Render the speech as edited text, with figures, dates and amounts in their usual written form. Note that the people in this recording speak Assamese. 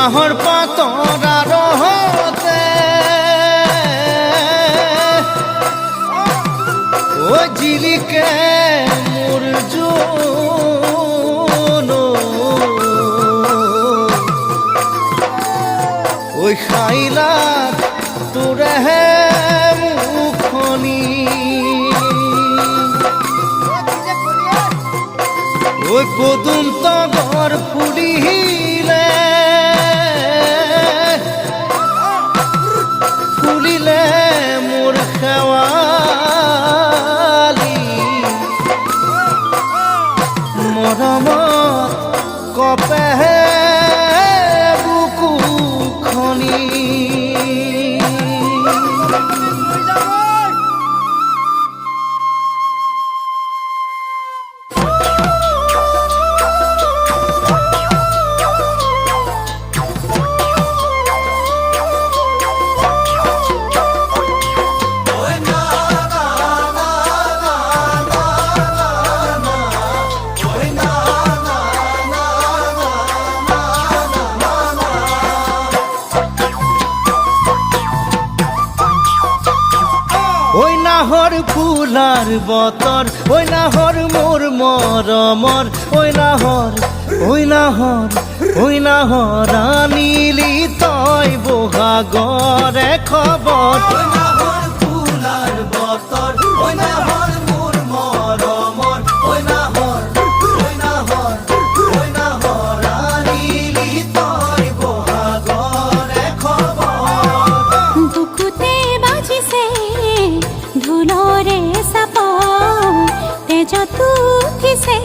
নাহৰ পাতৰ আৰহতে ও জিলিকে মোৰ জোন ঐ খাইলাত তোৰেহে মুখনি ঐ পদুম তগৰ ফুলিলে ফুলিলে মোৰ শেৱালি মৰমত কপেহে বুকুখনি ওই নাহৰ ফুলাৰ বতৰ ওই নাহৰ মোৰ মৰমৰ ওই নাহৰ আনিলি তই বহাগৰে খবৰ ওই নাহৰ ফুলাৰ বতৰ ওই নাহৰ মোৰ মৰমৰ ওই নাহৰ আনিলি তই বহাগৰে খবৰ বুকুতে বাজিছে ঢোলৰে চাপ তেজত উঠিছে